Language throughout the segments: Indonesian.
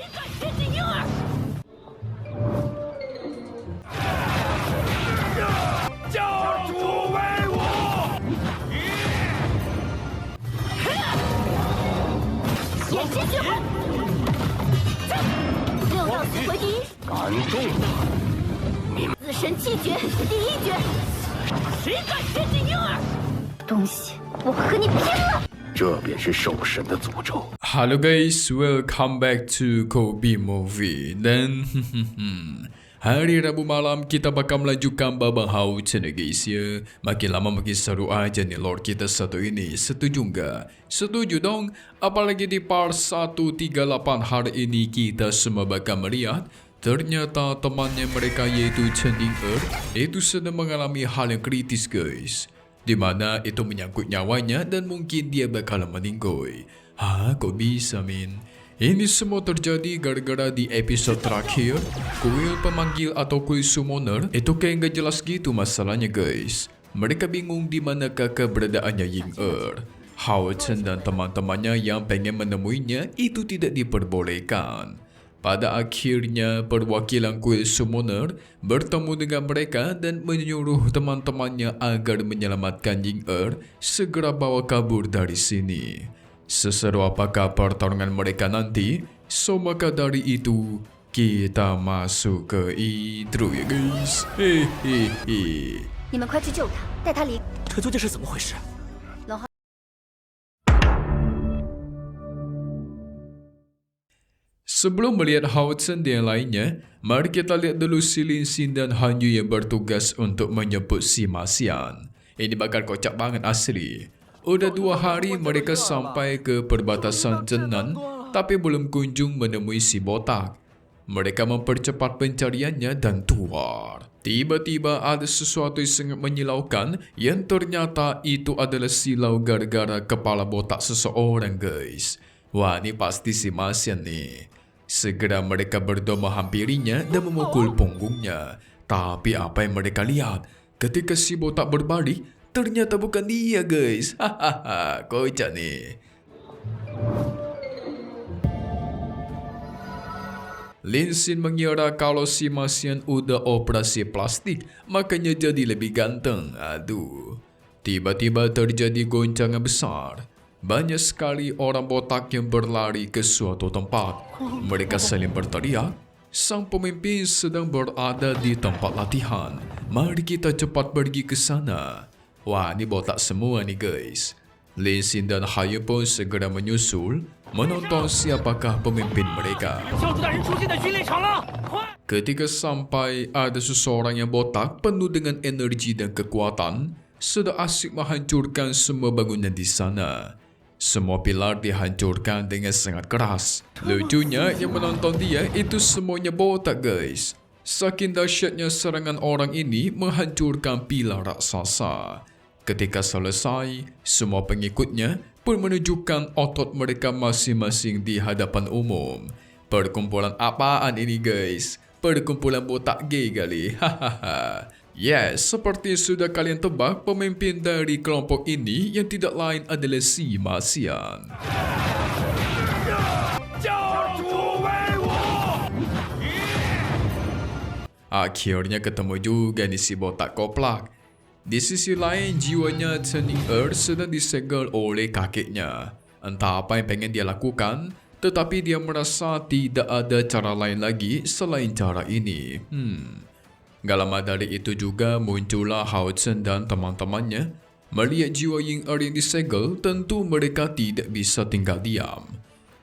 敢接近婴儿？教主威武！眼神血红，六道死回第一，敢动他！死神气诀第一诀。谁敢接近婴儿？东西，我和你拼了！这便是兽神的诅咒。 Halo guys, welcome back to Kobe Movie. Dan hari Rabu malam kita bakal melanjutkan babang Houchen guys ya. Makin lama makin seru aja nih Lord kita satu ini. Setuju nggak? Setuju dong. Apalagi di part 138 hari ini kita semua bakal melihat ternyata temannya mereka yaitu Chen Ying-er itu sedang mengalami hal yang kritis guys, dimana itu menyangkut nyawanya dan mungkin dia bakal meninggal. Hah, kok bisa min? Ini semua terjadi gara-gara di episode terakhir kuil pemanggil atau kuil summoner itu kayak nggak jelas gitu masalahnya guys. Mereka bingung di manakah keberadaannya Ying-er. Hao Chen dan teman-temannya yang pengen menemuinya itu tidak diperbolehkan. Pada akhirnya, perwakilan kuil summoner bertemu dengan mereka dan menyuruh teman-temannya agar menyelamatkan Ying-er segera bawa kabur dari sini. Seseru apakah pertarungan mereka nanti? So maka dari itu, kita masuk ke intro ya guys. Hehehe. 你们快去救他，带他离。这究竟是怎么回事？ Sebelum melihat Hao Chen dan yang lainnya, mari kita lihat dulu si Lin Xin dan Han Yu yang bertugas untuk menjemput si Ma Xian. Ini bakal kocak banget asli. Udah 2 hari mereka sampai ke perbatasan Zhenan, tapi belum kunjung menemui si botak. Mereka mempercepat pencariannya dan tuar. Tiba-tiba ada sesuatu yang sangat menyilaukan yang ternyata itu adalah silau gara-gara kepala botak seseorang guys. Wah, ini pasti si Ma Xian nih. Segera mereka berdua menghampirinya dan memukul punggungnya. Tapi apa yang mereka lihat ketika si botak berbalik, ternyata bukan dia guys. Hahaha, kocak nih. Lin Xin mengira kalau si Ma Xian udah operasi plastik, makanya jadi lebih ganteng. Aduh. Tiba-tiba terjadi goncangan besar. Banyak sekali orang botak yang berlari ke suatu tempat. Mereka saling berteriak. Sang pemimpin sedang berada di tempat latihan. Mari kita cepat pergi ke sana. Wah, ini botak semua nih guys. Lin Xin dan Hayu pun segera menyusul menonton siapakah pemimpin mereka. Ketika sampai, ada seseorang yang botak penuh dengan energi dan kekuatan sedang asyik menghancurkan semua bangunan di sana. Semua pilar dihancurkan dengan sangat keras. Lucunya yang menonton dia itu semuanya botak guys. Saking dahsyatnya serangan orang ini menghancurkan pilar raksasa. Ketika selesai, semua pengikutnya pun menunjukkan otot mereka masing-masing di hadapan umum. Perkumpulan apaan ini guys? Perkumpulan botak gay kali. Hahaha. Yes, seperti sudah kalian tebak, pemimpin dari kelompok ini yang tidak lain adalah si Ma Xian. Akhirnya ketemu juga nih si botak koplak. Di sisi lain, jiwanya Chen Ying-er sedang disegel oleh kakeknya. Entah apa yang pengen dia lakukan, tetapi dia merasa tidak ada cara lain lagi selain cara ini. Gak lama dari itu juga muncullah Hao Chen dan teman-temannya. Melihat jiwa Ying-er yang disegel, tentu mereka tidak bisa tinggal diam.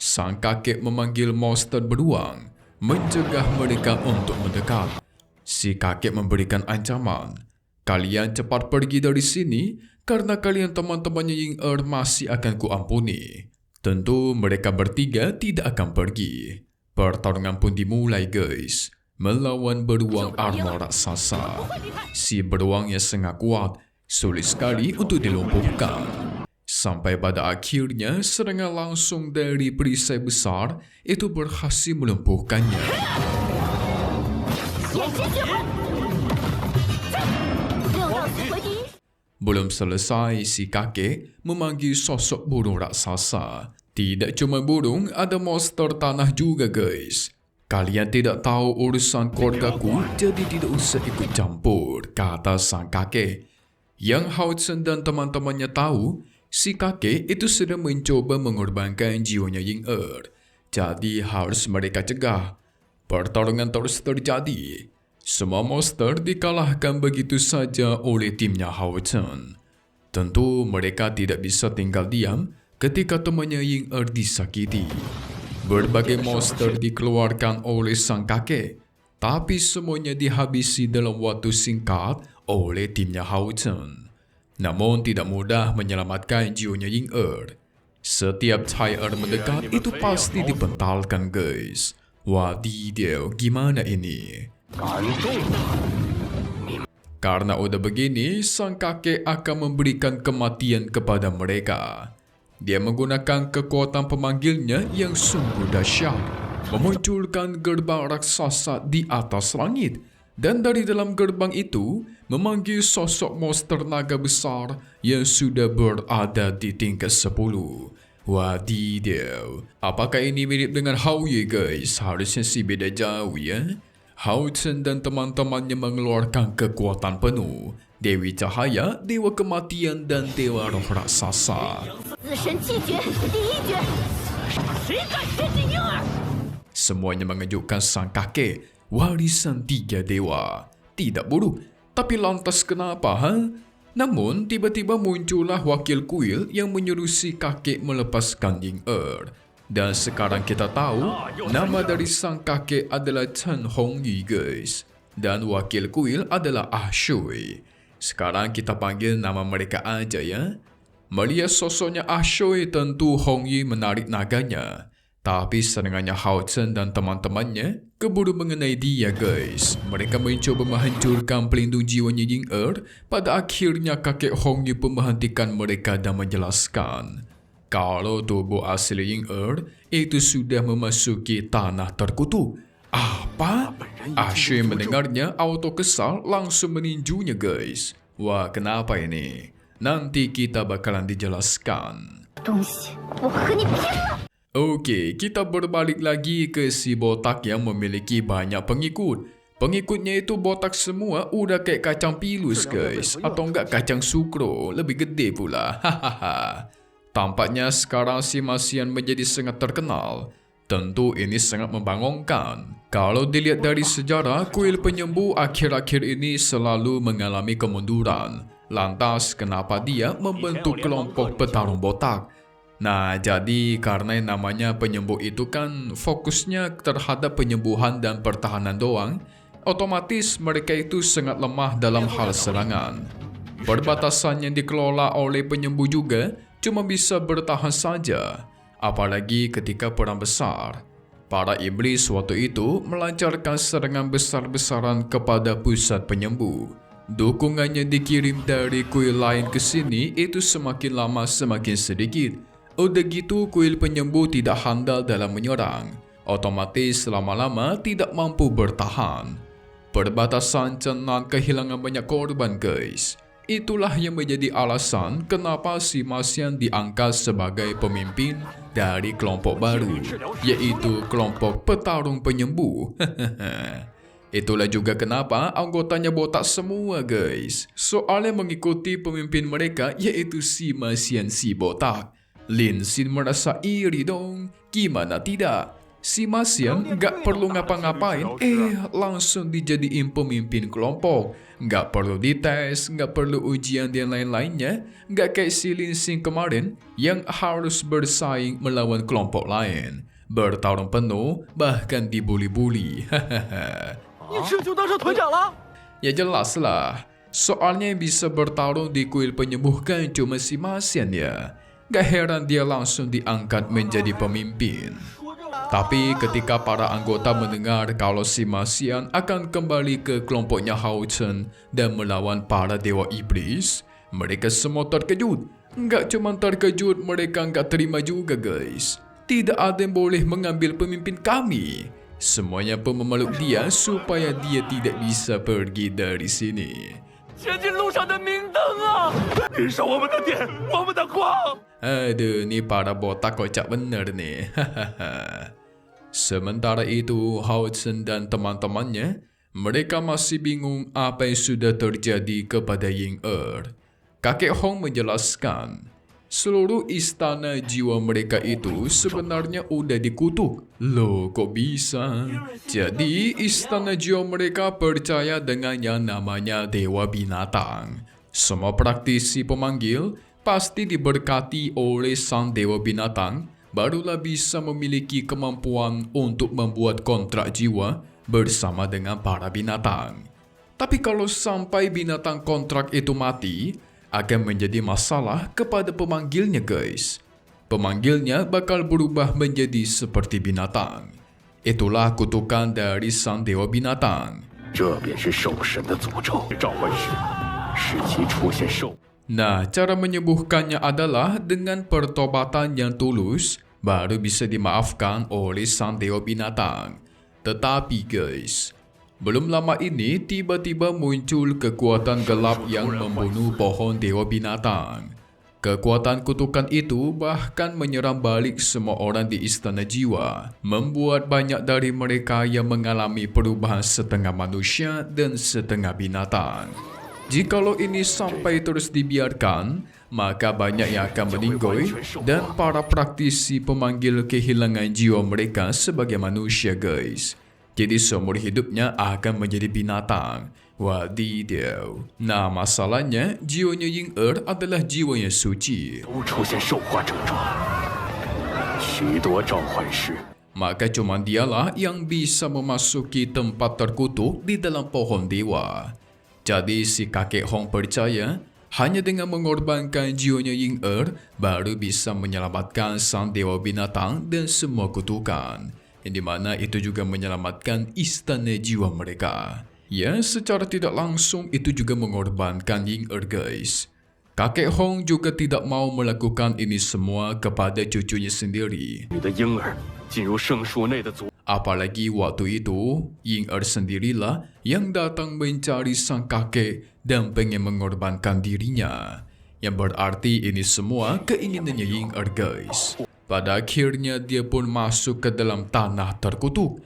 Sang kakek memanggil monster beruang, mencegah mereka untuk mendekat. Si kakek memberikan ancaman, kalian cepat pergi dari sini karena kalian teman-temannya Ying-er masih akan kuampuni. Tentu mereka bertiga tidak akan pergi. Pertarungan pun dimulai guys. Melawan beruang armor raksasa. Si beruang yang sangat kuat, sulit sekali untuk dilumpuhkan. Sampai pada akhirnya serangan langsung dari perisai besar itu berhasil melumpuhkannya. Belum selesai, si kakek memanggil sosok burung raksasa. Tidak cuma burung, ada monster tanah juga guys. Kalian tidak tahu urusan keluargaku, jadi tidak usah ikut campur, kata sang kakek. Yang Hao Chen dan teman-temannya tahu, si kakek itu sedang mencoba mengorbankan jiwanya Ying Er. Jadi harus mereka cegah. Pertarungan terus terjadi. Semua monster dikalahkan begitu saja oleh timnya Hao Chen. Tentu mereka tidak bisa tinggal diam ketika temannya Ying Er disakiti. Berbagai monster dikeluarkan oleh sang kakek, tapi semuanya dihabisi dalam waktu singkat oleh timnya Hao Chen. Namun tidak mudah menyelamatkan jiwanya Ying Er. Setiap Cai Er mendekat itu pasti dipentalkan guys. Wadidaw, gimana ini? Karena udah begini, sang kakek akan memberikan kematian kepada mereka. Dia menggunakan kekuatan pemanggilnya yang sungguh dahsyat, memunculkan gerbang raksasa di atas langit, dan dari dalam gerbang itu memanggil sosok monster naga besar yang sudah berada di tingkat 10. Wadidaw, apakah ini mirip dengan Hao Ye guys? Harusnya sih beda jauh ya. Hao Chen dan teman-temannya mengeluarkan kekuatan penuh. Dewi Cahaya, Dewa Kematian, dan Dewa Roh Raksasa. Semuanya mengejutkan sang kakek, warisan 3 dewa. Tidak buruk, tapi lantas kenapa? Namun, tiba-tiba muncullah wakil kuil yang menyuruh si kakek melepaskan Ying Er. Dan sekarang kita tahu, nama dari sang kakek adalah Chen Hongyi guys. Dan wakil kuil adalah Ah Shui. Sekarang kita panggil nama mereka aja ya. Melihat sosoknya Ah Shui, tentu Hongyi menarik naganya. Tapi serangannya Hao Chen dan teman-temannya keburu mengenai dia guys. Mereka mencoba menghancurkan pelindung jiwanya Ying Er. Pada akhirnya kakek Hongyi pun menghentikan mereka dan menjelaskan, kalau tubuh asli Ying Er itu sudah memasuki tanah terkutuk. Apa? Ah Shui mendengarnya auto kesal langsung meninjunya guys. Wah, kenapa ini? Nanti kita bakalan dijelaskan. Oke, kita berbalik lagi ke si botak yang memiliki banyak pengikut. Pengikutnya itu botak semua, udah kayak kacang pilus guys. Atau enggak kacang sukro, lebih gede pula. Hahaha. Tampaknya sekarang si Masian menjadi sangat terkenal. Tentu ini sangat membangunkan. Kalau dilihat dari sejarah, kuil penyembuh akhir-akhir ini selalu mengalami kemunduran. Lantas kenapa dia membentuk kelompok petarung botak? Nah, jadi karena yang namanya penyembuh itu kan fokusnya terhadap penyembuhan dan pertahanan doang, otomatis mereka itu sangat lemah dalam hal serangan. Perbatasan yang dikelola oleh penyembuh juga cuma bisa bertahan saja, apalagi ketika perang besar. Para iblis waktu itu melancarkan serangan besar-besaran kepada pusat penyembuh. Dukungannya dikirim dari kuil lain ke sini itu semakin lama semakin sedikit. Udah gitu kuil penyembuh tidak handal dalam menyerang. Otomatis lama-lama tidak mampu bertahan. Perbatasan Chenan kehilangan banyak korban guys. Itulah yang menjadi alasan kenapa si Masian diangkat sebagai pemimpin dari kelompok baru, yaitu kelompok petarung penyembuh. Itulah juga kenapa anggotanya botak semua guys. Soalnya mengikuti pemimpin mereka yaitu si Masian si botak. Lin Xin merasa iri dong. Gimana tidak? Si Masian gak perlu ngapa-ngapain, langsung dijadiin pemimpin kelompok. Gak perlu dites, gak perlu ujian dan lain-lainnya. Gak kayak si Lin Xin kemarin yang harus bersaing melawan kelompok lain. Bertarung penuh, bahkan dibuli-buli. Ya jelas lah. Soalnya yang bisa bertarung di kuil penyembuh kan cuma si Masian ya. Gak heran dia langsung diangkat menjadi pemimpin. Tapi ketika para anggota mendengar kalau si Masian akan kembali ke kelompoknya Hao Chen dan melawan para dewa iblis, mereka semua terkejut. Gak cuma terkejut, mereka gak terima juga guys. Tidak ada yang boleh mengambil pemimpin kami. Semuanya pun memeluk dia supaya dia tidak bisa pergi dari sini. 前进路上的明灯啊！燃烧我们的电，我们的光！ Aduh, ni para botak kocak bener nih. Sementara itu, Hao Chen dan teman-temannya, mereka masih bingung apa yang sudah terjadi kepada Ying Kakek Hong menjelaskan, seluruh istana jiwa mereka itu sebenarnya udah dikutuk. Loh, kok bisa? Jadi, istana jiwa mereka percaya dengan yang namanya Dewa Binatang. Semua praktisi pemanggil pasti diberkati oleh sang Dewa Binatang, barulah bisa memiliki kemampuan untuk membuat kontrak jiwa bersama dengan para binatang. Tapi kalau sampai binatang kontrak itu mati, akan menjadi masalah kepada pemanggilnya, guys. Pemanggilnya bakal berubah menjadi seperti binatang. Itulah kutukan dari sang Dewa Binatang. Nah, cara menyembuhkannya adalah dengan pertobatan yang tulus, baru bisa dimaafkan oleh sang Dewa Binatang. Tetapi guys, belum lama ini tiba-tiba muncul kekuatan gelap yang membunuh pohon Dewa Binatang. Kekuatan kutukan itu bahkan menyerang balik semua orang di Istana Jiwa, membuat banyak dari mereka yang mengalami perubahan setengah manusia dan setengah binatang. Jikalau ini sampai terus dibiarkan, maka banyak yang akan meninggoy dan para praktisi pemanggil kehilangan jiwa mereka sebagai manusia, guys. Jadi seumur hidupnya akan menjadi binatang. Wadidaw. Nah, masalahnya jiwanya Ying adalah jiwa yang suci. Maka cuma dialah yang bisa memasuki tempat terkutuk di dalam pohon dewa. Jadi si kakek Hong percaya hanya dengan mengorbankan jiwanya Ying baru bisa menyelamatkan sang Dewa Binatang dan semua kutukan. Yang dimana itu juga menyelamatkan istana jiwa mereka. Ya, secara tidak langsung itu juga mengorbankan Ying guys. Kakek Hong juga tidak mau melakukan ini semua kepada cucunya sendiri. Apalagi waktu itu, Ying sendirilah yang datang mencari sang kakek dan pengen mengorbankan dirinya. Yang berarti ini semua keinginannya Ying guys. Pada akhirnya dia pun masuk ke dalam tanah terkutuk.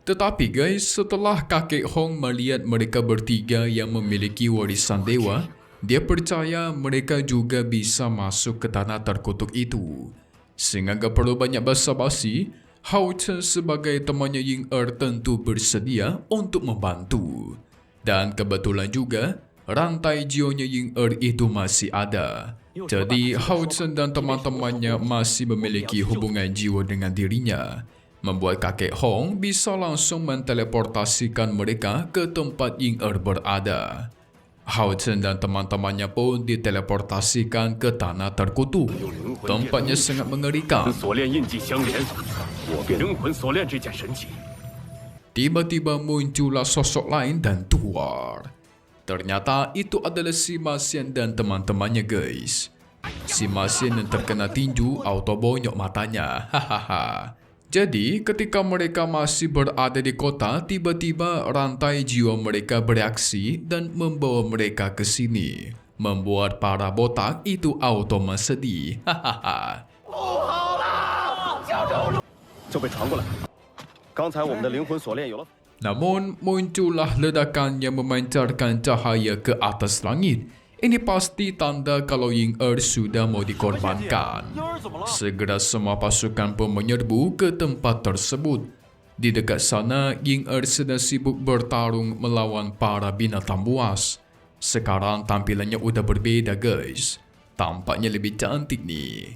Tetapi guys, setelah kakek Hong melihat mereka bertiga yang memiliki warisan dewa, dia percaya mereka juga bisa masuk ke tanah terkutuk itu. Sehingga gak perlu banyak basa-basi, Hao Chen sebagai temannya Ying tentu bersedia untuk membantu. Dan kebetulan juga, rantai jiwanya Ying itu masih ada. Jadi Hao Chen dan teman-temannya masih memiliki hubungan jiwa dengan dirinya, membuat kakek Hong bisa langsung menteleportasikan mereka ke tempat Ying berada. Hao Chen dan teman-temannya pun diteleportasikan ke tanah terkutuk. Tempatnya sangat mengerikan. Tiba-tiba muncullah sosok lain dan keluar. Ternyata itu adalah si Ma Xian dan teman-temannya, guys. Si Ma Xian yang terkena tinju auto bonyok matanya. Hahaha. Jadi ketika mereka masih berada di kota, tiba-tiba rantai jiwa mereka bereaksi dan membawa mereka ke sini, membuat para botak itu auto sedih. Hahaha. Namun muncullah ledakan yang memancarkan cahaya ke atas langit. Ini pasti tanda kalau Ying sudah mau dikorbankan. Segera semua pasukan pun menyerbu ke tempat tersebut. Di dekat sana, Ying sedang sibuk bertarung melawan para binatang buas. Sekarang tampilannya udah berbeda, guys. Tampaknya lebih cantik nih.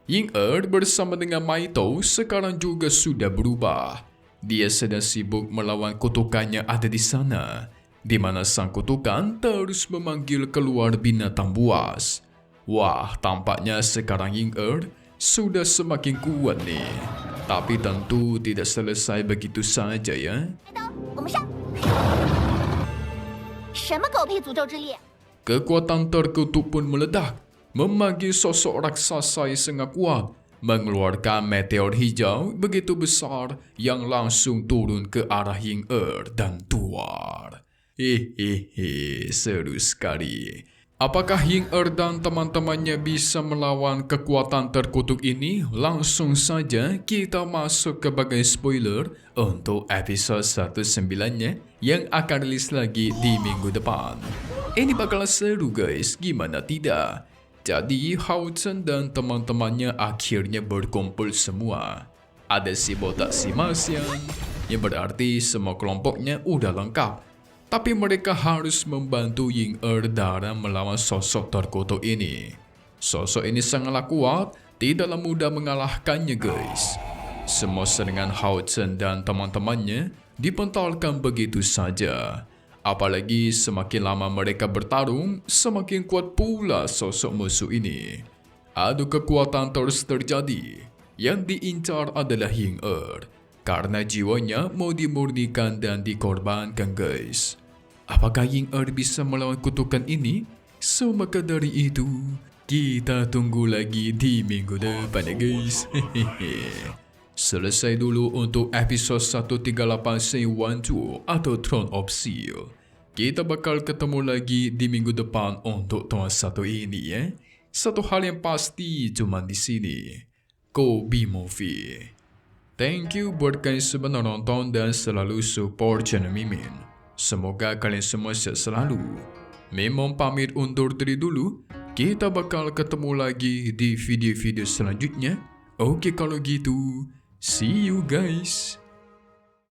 Ying bersama dengan Maito sekarang juga sudah berubah. Dia sedang sibuk melawan kutukannya ada di sana, di mana sang kutukan terus memanggil keluar binatang buas. Wah, tampaknya sekarang Ying sudah semakin kuat nih. Tapi tentu tidak selesai begitu saja ya. Kekuatan terkutuk pun meledak, memanggil sosok raksasa yang sangat kuat, mengeluarkan meteor hijau begitu besar yang langsung turun ke arah Ying dan Tuar. Hehehe, seru sekali. Apakah Ying-Er dan teman-temannya bisa melawan kekuatan terkutuk ini? Langsung saja kita masuk ke bagian spoiler untuk episode 19-nya yang akan rilis lagi di minggu depan. Ini bakal seru guys, gimana tidak? Jadi Hao Chen dan teman-temannya akhirnya berkumpul semua. Ada si botak si Martian, yang berarti semua kelompoknya udah lengkap. Tapi mereka harus membantu Ying-Er dalam melawan sosok terkutuk ini. Sosok ini sangatlah kuat, tidaklah mudah mengalahkannya guys. Semua serangan Hao Chen dan teman-temannya dipentalkan begitu saja. Apalagi semakin lama mereka bertarung, semakin kuat pula sosok musuh ini. Adu kekuatan terus terjadi. Yang diincar adalah Ying-Er, karena jiwanya mau dimurnikan dan dikorbankan guys. Apakah Ying-Er bisa melawan kutukan ini? So maka dari itu, kita tunggu lagi di minggu depan ya guys. Selesai dulu untuk episode 138 Season 2 atau Throne of Steel. Kita bakal ketemu lagi di minggu depan untuk tahun satu ini ya. Satu hal yang pasti cuma di sini, Kobe Movie. Thank you buat kalian semua nonton dan selalu support channel Mimin. Semoga kalian semua sehat selalu. Memang pamit undur diri dulu. Kita bakal ketemu lagi di video-video selanjutnya. Oke kalau gitu, see you guys.